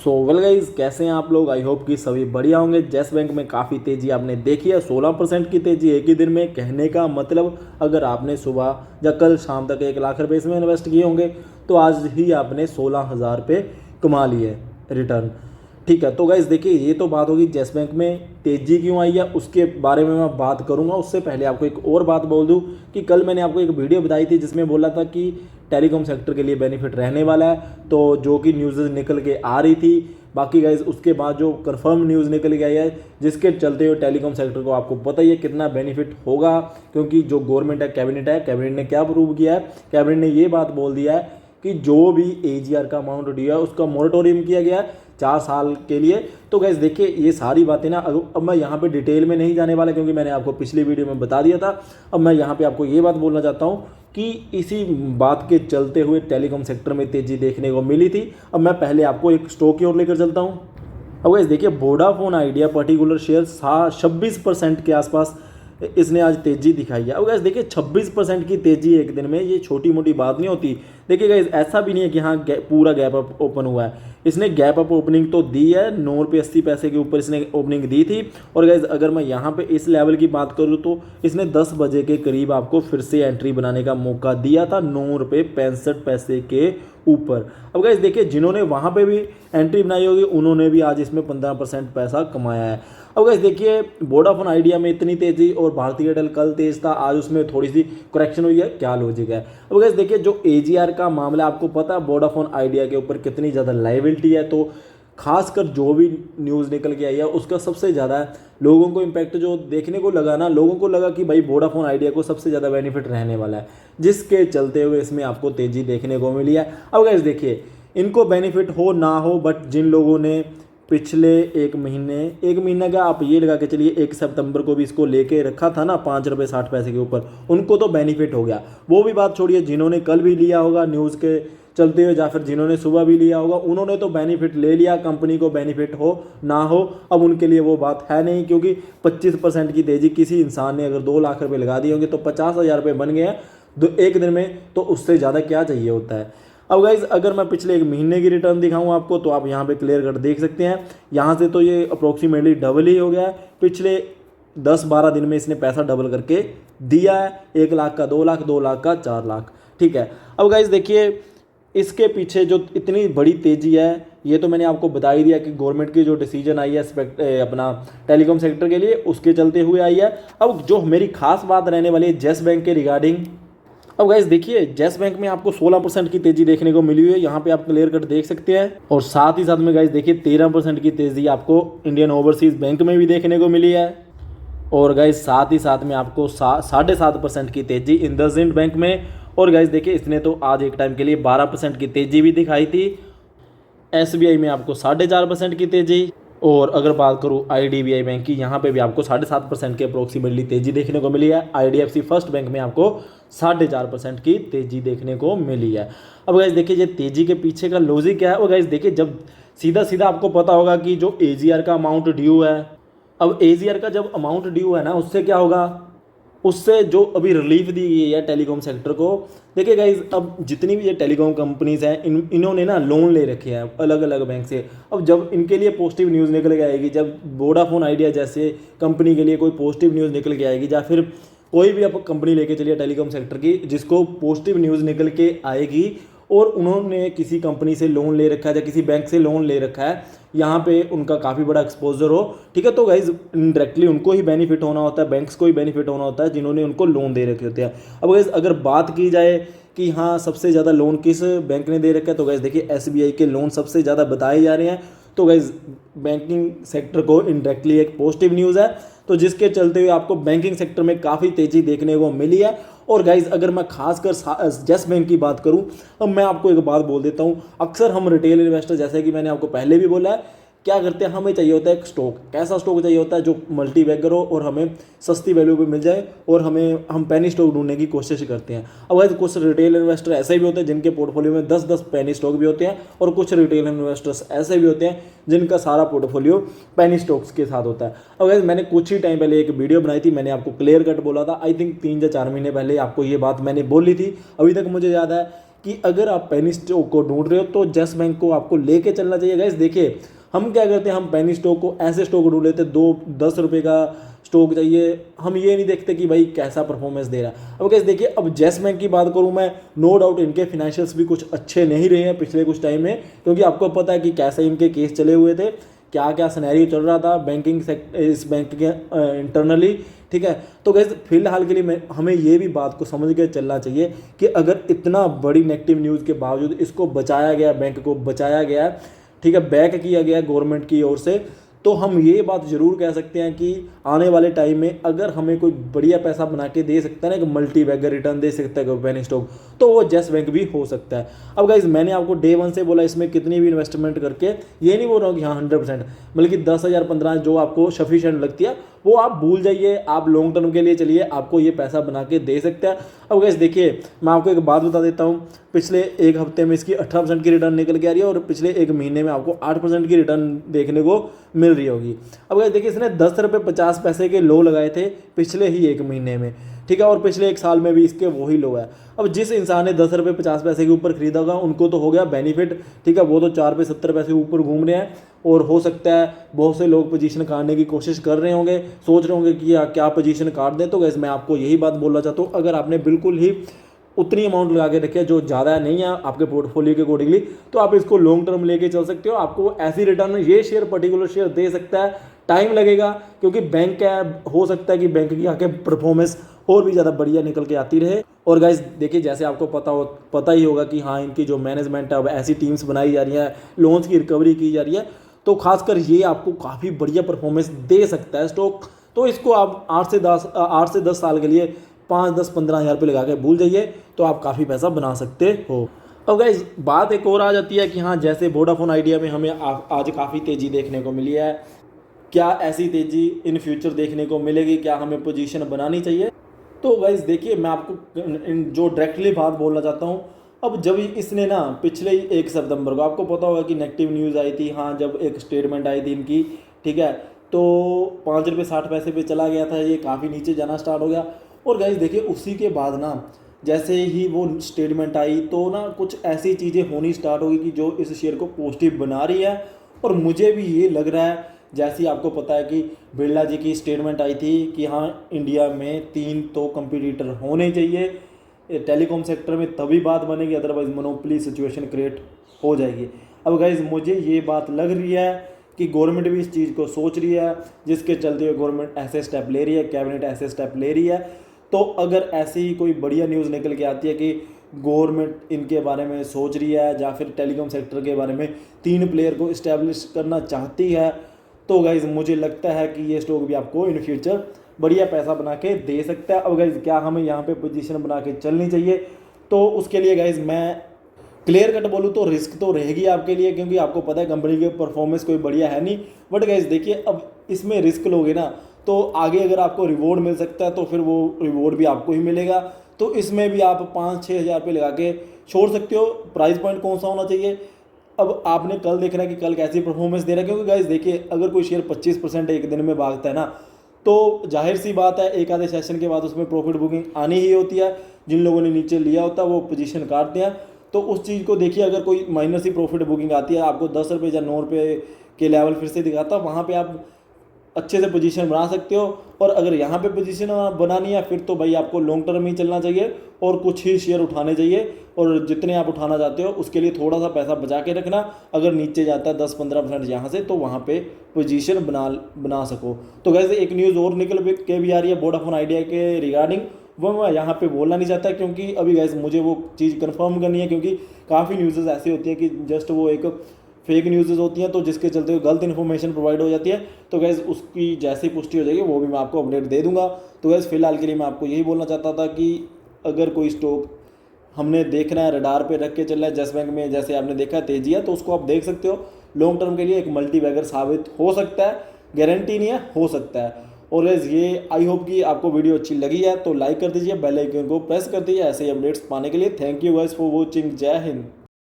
So well guys, कैसे हैं आप लोग। आई होप कि सभी बढ़िया होंगे। येस बैंक में काफ़ी तेज़ी आपने देखी है, 16% की तेज़ी एक ही दिन में। कहने का मतलब अगर आपने सुबह या कल शाम तक 1 लाख रुपए इसमें इन्वेस्ट किए होंगे तो आज ही आपने 16,000 रुपये कमा लिए रिटर्न। ठीक है, तो गाइज देखिए, ये तो बात होगी येस बैंक में तेज़ी क्यों आई है उसके बारे में मैं बात करूंगा। उससे पहले आपको एक और बात बोल दूं कि कल मैंने आपको एक वीडियो बताई थी जिसमें बोला था कि टेलीकॉम सेक्टर के लिए बेनिफिट रहने वाला है, तो जो कि न्यूज़ निकल के आ रही थी। बाकी गाइज उसके बाद जो कंफर्म न्यूज़ निकल के आई है जिसके चलते हुए टेलीकॉम सेक्टर को आपको पता ही है कितना बेनिफिट होगा, क्योंकि जो गवर्नमेंट है, कैबिनेट ने क्या अप्रूव किया है, कैबिनेट ने ये बात बोल दिया है कि जो भी एजीआर का अमाउंट दिया है उसका मोरेटोरियम किया गया है 4 साल के लिए। तो गैस देखिए, ये सारी बातें ना अब मैं यहाँ पे डिटेल में नहीं जाने वाला क्योंकि मैंने आपको पिछली वीडियो में बता दिया था। अब मैं यहाँ पे आपको ये बात बोलना चाहता हूँ कि इसी बात के चलते हुए टेलीकॉम सेक्टर में तेज़ी देखने को मिली थी। अब मैं पहले आपको एक स्टॉक की ओर लेकर चलता हूँ। अब गैस देखिए, वोडाफोन आइडिया पर्टिकुलर शेयर 26% के आसपास इसने आज तेज़ी दिखाई है। अब गैस देखिए, 26% की तेज़ी एक दिन में ये छोटी मोटी बात नहीं होती। देखिए गैस, ऐसा भी नहीं है कि हाँ पूरा गैप अप ओपन हुआ है। इसने गैप अप ओपनिंग तो दी है, 9 रुपये 80 पैसे के ऊपर इसने ओपनिंग दी थी। और गैस अगर मैं यहाँ पे इस लेवल की बात करूँ तो इसने 10 बजे के करीब आपको फिर से एंट्री बनाने का मौका दिया था 9 रुपये 65 पैसे के ऊपर। अब गैस देखिए, जिन्होंने वहाँ पे भी एंट्री बनाई होगी उन्होंने भी आज इसमें 15% पैसा कमाया है। अब गैस देखिए, वोडाफोन आइडिया में इतनी तेज़ी और भारतीय एयरटेल कल तेज़ था, आज उसमें थोड़ी सी करेक्शन हुई है, क्या लॉजिक है। अब गैस देखिए, जो एजीआर का मामला आपको पता है वोडाफोन आइडिया के ऊपर कितनी ज़्यादा लायबिलिटी है, तो खासकर जो भी न्यूज़ निकल के आई है उसका सबसे ज़्यादा लोगों को इम्पैक्ट जो देखने को लगा ना, लोगों को लगा कि भाई वोडाफोन आइडिया को सबसे ज़्यादा बेनिफिट रहने वाला है, जिसके चलते हुए इसमें आपको तेज़ी देखने को मिली है। अब गैस देखिए, इनको बेनिफिट हो ना हो, बट जिन लोगों ने पिछले एक महीने का आप ये लगा के चलिए 1 सितंबर को भी इसको लेके रखा था ना 5 रुपये 60 पैसे के ऊपर, उनको तो बेनिफिट हो गया। वो भी बात छोड़िए, जिन्होंने कल भी लिया होगा न्यूज़ के चलते हुए या फिर जिन्होंने सुबह भी लिया होगा उन्होंने तो बेनिफिट ले लिया। कंपनी को बेनिफिट हो ना हो अब उनके लिए वो बात है नहीं, क्योंकि 25% की तेज़ी किसी इंसान ने अगर 2 लाख रुपये लगा दिए होंगे तो 50,000 रुपये बन गए हैं एक दिन में, तो उससे ज़्यादा क्या चाहिए होता है। अब गाइज अगर मैं पिछले एक महीने की रिटर्न दिखाऊं आपको तो आप यहाँ पे क्लियर कट देख सकते हैं। यहाँ से तो ये अप्रोक्सीमेटली डबल ही हो गया है। पिछले 10-12 दिन में इसने पैसा डबल करके दिया है, 1 लाख का 2 लाख, 2 लाख का 4 लाख। ठीक है, अब गाइज देखिए, इसके पीछे जो इतनी बड़ी तेज़ी है ये तो मैंने आपको बता ही दिया कि गवर्नमेंट की जो डिसीजन आई है अपना टेलीकॉम सेक्टर के लिए उसके चलते हुए आई है। अब जो मेरी खास बात रहने वाली है येस बैंक के रिगार्डिंग। अब गाइस देखिए, येस बैंक में आपको 16% की तेज़ी देखने को मिली हुई है, यहाँ पे आप क्लियर कट देख सकते हैं। और साथ ही साथ में गाइस देखिए 13% की तेज़ी आपको इंडियन ओवरसीज़ बैंक में भी देखने को मिली है। और गाइस साथ ही साथ में आपको 7.5% की तेज़ी इंडसइंड बैंक में। और गाइस देखिए, इसने तो आज एक टाइम के लिए 12% की तेज़ी भी दिखाई थी। एसबीआई में आपको 4.5% की तेज़ी। और अगर बात करूँ आईडीबीआई बैंक की, यहाँ पे भी आपको 7.5% के अप्रोक्सीमेटली तेज़ी देखने को मिली है। आईडीएफसी फर्स्ट बैंक में आपको 4.5% की तेज़ी देखने को मिली है। अब गाइस देखिए, ये तेज़ी के पीछे का लॉजिक क्या है। और गाइस देखिए, जब सीधा सीधा आपको पता होगा कि जो एजीआर का अमाउंट ड्यू है, अब एजीआर का जब अमाउंट ड्यू है ना, उससे क्या होगा, उससे जो अभी रिलीफ दी गई है टेलीकॉम सेक्टर को। देखिए गाइज, अब जितनी भी ये टेलीकॉम कंपनीज हैं इन्होंने ना लोन ले रखे हैं अलग अलग बैंक से। अब जब इनके लिए पॉजिटिव न्यूज़ निकल के आएगी, जब वोडाफोन आइडिया जैसे कंपनी के लिए कोई पॉजिटिव न्यूज़ निकल के आएगी, या फिर कोई भी आप कंपनी लेके चलिए टेलीकॉम सेक्टर की जिसको पॉजिटिव न्यूज़ निकल के आएगी और उन्होंने किसी कंपनी से लोन ले रखा है या किसी बैंक से लोन ले रखा है, यहाँ पे उनका काफ़ी बड़ा एक्सपोजर हो, ठीक है, तो गाइज डायरेक्टली उनको ही बेनिफिट होना होता है, बैंक्स को ही बेनिफिट होना होता है जिन्होंने उनको लोन दे रखे होते हैं। अब गाइज अगर बात की जाए कि हाँ सबसे ज़्यादा लोन किस बैंक ने दे रखा है, तो गाइज देखिए एसबीआई के लोन सबसे ज़्यादा बताए जा रहे हैं। तो गाइज बैंकिंग सेक्टर को इनडायरेक्टली एक पॉजिटिव न्यूज़ है, तो जिसके चलते हुए आपको बैंकिंग सेक्टर में काफ़ी तेज़ी देखने को मिली है। और गाइज अगर मैं खासकर येस बैंक की बात करूं, अब मैं आपको एक बात बोल देता हूं, अक्सर हम रिटेल इन्वेस्टर, जैसे कि मैंने आपको पहले भी बोला है, क्या करते हैं, हमें चाहिए होता है एक स्टॉक। कैसा स्टॉक चाहिए होता है, जो मल्टी बैगर हो और हमें सस्ती वैल्यू पे मिल जाए, और हम पेनी स्टॉक ढूंढने की कोशिश करते हैं। अब वैसे कुछ रिटेल इन्वेस्टर ऐसे भी होते हैं जिनके पोर्टफोलियो में 10-10 पेनी स्टॉक भी होते हैं, और कुछ रिटेल इन्वेस्टर्स ऐसे भी होते हैं जिनका सारा पोर्टफोलियो पेनी स्टॉक्स के साथ होता है। अब वैसे मैंने कुछ ही टाइम पहले एक वीडियो बनाई थी, मैंने आपको क्लियर कट बोला था, आई थिंक 3 या 4 महीने पहले आपको ये बात मैंने बोली थी। अभी तक मुझे याद है कि अगर आप पेनी स्टॉक को ढूंढ रहे हो तो यस बैंक को आपको लेके चलना चाहिए। गाइस देखिए हम क्या करते हैं, हम पेनी स्टॉक को ऐसे स्टॉक ढूंढ लेते हैं, 2-10 रुपये का स्टॉक चाहिए, हम ये नहीं देखते कि भाई कैसा परफॉर्मेंस दे रहा है। अब गाइस देखिए अब येस बैंक की बात करूं मैं, नो डाउट इनके फाइनेंशियल्स भी कुछ अच्छे नहीं रहे हैं पिछले कुछ टाइम में, क्योंकि आपको पता है कि कैसे इनके केस चले हुए थे, क्या क्या सिनेरियो चल रहा था बैंकिंग इस बैंक के इंटरनली, ठीक है। तो गाइस फिलहाल के लिए हमें ये भी बात को समझ के चलना चाहिए कि अगर इतना बड़ी नेगेटिव न्यूज़ के बावजूद इसको बचाया गया, बैंक को बचाया गया, ठीक है, बैक किया गया गवर्नमेंट की ओर से, तो हम ये बात ज़रूर कह सकते हैं कि आने वाले टाइम में अगर हमें कोई बढ़िया पैसा बना के दे सकता है ना, कि मल्टी बैगर रिटर्न दे सकता है पेनी स्टॉक, तो वो येस बैंक भी हो सकता है। अब गाइज मैंने आपको डे 1 से बोला इसमें कितनी भी इन्वेस्टमेंट करके, ये नहीं बोल रहा हूँ कि हाँ 100%, बल्कि 10,000 15 जो आपको सफिशिएंट लगती है वो आप भूल जाइए, आप लॉन्ग टर्म के लिए चलिए, आपको ये पैसा बना के दे सकता है। अब गाइज देखिए मैं आपको एक बात बता देता हूँ, पिछले एक हफ्ते में इसकी 18% की रिटर्न निकल के आ रही है और पिछले एक महीने में आपको 8% की रिटर्न देखने को मिल रही होगी। अब गाइज देखिए इसने 10 रुपये 50 पैसे के लो लगाए थे पिछले ही एक महीने में, ठीक है, और पिछले एक साल में भी इसके वही लो है। अब जिस इंसान ने 10 रुपये 50 पैसे के ऊपर खरीदा होगा उनको तो हो गया बेनिफिट, ठीक है, वो तो 4 पे 70 पैसे ऊपर घूम रहे हैं, और हो सकता है बहुत से लोग पोजीशन काटने की कोशिश कर रहे होंगे, सोच रहे होंगे कि क्या पोजीशन काट दें। तो गैस मैं आपको यही बात बोलना चाहता हूँ, अगर आपने बिल्कुल ही उतनी अमाउंट लगा के रखी है जो ज़्यादा नहीं है आपके पोर्टफोलियो के अकॉर्डिंगली, तो आप इसको लॉन्ग टर्म लेके चल सकते हो। आपको ऐसी रिटर्न ये शेयर पर्टिकुलर शेयर दे सकता है, टाइम लगेगा क्योंकि बैंक है, हो सकता है कि बैंक की आके परफॉर्मेंस और भी ज़्यादा बढ़िया निकल के आती रहे। और गाइज देखिए जैसे आपको पता ही होगा कि हाँ इनकी जो मैनेजमेंट है अब ऐसी टीम्स बनाई जा रही है, लोन्स की रिकवरी की जा रही है, तो खासकर ये आपको काफ़ी बढ़िया परफॉर्मेंस दे सकता है स्टॉक। तो इसको आप 8 से 10 साल के लिए 5-10-15 हज़ार रुपये लगा के भूल जाइए, तो आप काफ़ी पैसा बना सकते हो। अब गाइज बात एक और आ जाती है कि हाँ जैसे वोडाफोन आइडिया में हमें आज काफ़ी तेज़ी देखने को मिली है, क्या ऐसी तेज़ी इन फ्यूचर देखने को मिलेगी, क्या हमें पोजीशन बनानी चाहिए? तो गाइज देखिए मैं आपको जो डायरेक्टली बात बोलना चाहता हूँ, अब जब इसने ना पिछले 1 सितंबर को आपको पता होगा कि नेगेटिव न्यूज़ आई थी, हाँ जब एक स्टेटमेंट आई थी इनकी, ठीक है, तो 5 रुपये 60 पैसे पे चला गया था, ये काफ़ी नीचे जाना स्टार्ट हो गया। और गाइज देखिए उसी के बाद ना जैसे ही वो स्टेटमेंट आई तो ना कुछ ऐसी चीज़ें होनी स्टार्ट होगी कि जो इस शेयर को पॉजिटिव बना रही है। और मुझे भी ये लग रहा है, जैसे आपको पता है कि बिरला जी की स्टेटमेंट आई थी कि हाँ इंडिया में 3 तो कंपटीटर होने चाहिए टेलीकॉम सेक्टर में, तभी बात बनेगी, अदरवाइज मोनोपोली सिचुएशन क्रिएट हो जाएगी। अब गाइज मुझे ये बात लग रही है कि गवर्नमेंट भी इस चीज़ को सोच रही है, जिसके चलते हुए गवर्नमेंट ऐसे स्टेप ले रही है, कैबिनेट ऐसे स्टेप ले रही है। तो अगर ऐसी कोई बढ़िया न्यूज़ निकल के आती है कि गवर्नमेंट इनके बारे में सोच रही है या फिर टेलीकॉम सेक्टर के बारे में 3 प्लेयर को इस्टेब्लिश करना चाहती है, तो गाइज़ मुझे लगता है कि ये स्टॉक भी आपको इन फ्यूचर बढ़िया पैसा बना के दे सकता है। अब गाइज़ क्या हमें यहाँ पे पोजीशन बना के चलनी चाहिए? तो उसके लिए गाइज़ मैं क्लियर कट बोलूँ तो रिस्क तो रहेगी आपके लिए, क्योंकि आपको पता है कंपनी की परफॉर्मेंस कोई बढ़िया है नहीं। बट गाइज़ देखिए अब इसमें रिस्क लोगे ना तो आगे अगर आपको रिवॉर्ड मिल सकता है तो फिर वो रिवॉर्ड भी आपको ही मिलेगा। तो इसमें भी आप 5-6 हज़ार रुपये लगा के छोड़ सकते हो। प्राइस पॉइंट कौन सा होना चाहिए? अब आपने कल देखना है कि कल कैसी परफॉर्मेंस दे रहा है, क्योंकि गाइज देखिए अगर कोई शेयर 25% एक दिन में भागता है ना, तो जाहिर सी बात है एक आधे सेशन के बाद उसमें प्रॉफिट बुकिंग आनी ही होती है। जिन लोगों ने नीचे लिया होता है वो पोजीशन काटते हैं। तो उस चीज़ को देखिए, अगर कोई माइनर सी प्रॉफिट बुकिंग आती है, आपको 10 रुपये या 9 रुपये के लेवल फिर से दिखाता है, वहाँ पर आप अच्छे से पोजीशन बना सकते हो। और अगर यहाँ पे पोजीशन बनानी है फिर तो भाई आपको लॉन्ग टर्म ही चलना चाहिए और कुछ ही शेयर उठाने चाहिए, और जितने आप उठाना चाहते हो उसके लिए थोड़ा सा पैसा बचा के रखना। अगर नीचे जाता है 10-15% यहाँ से, तो वहाँ पे पोजीशन बना सको। तो वैसे एक न्यूज़ और निकल के भी आ रही है वोडाफोन आइडिया के रिगार्डिंग, वो मैं यहाँ पे बोलना नहीं चाहता क्योंकि अभी गैस मुझे वो चीज़ कंफर्म करनी है, क्योंकि काफ़ी न्यूज़ ऐसी होती हैं कि जस्ट वो एक फेक न्यूज़ होती हैं, तो जिसके चलते गलत इन्फॉर्मेशन प्रोवाइड हो जाती है। तो गैस उसकी जैसी पुष्टि हो जाएगी वो भी मैं आपको अपडेट दे दूंगा। तो गैस फिलहाल के लिए मैं आपको यही बोलना चाहता था कि अगर कोई स्टॉक हमने देखना है, रडार पे रख के चलना है, येस बैंक में जैसे आपने देखा तेजी है, तो उसको आप देख सकते हो। लॉन्ग टर्म के लिए एक मल्टी बैगर साबित हो सकता है, गारंटी नहीं है, हो सकता है। और गैस ये आई होप कि आपको वीडियो अच्छी लगी है तो लाइक कर दीजिए, बेल आइकन को प्रेस कर दीजिए ऐसे ही अपडेट्स पाने के लिए। Thank you guys for watching. जय हिंद।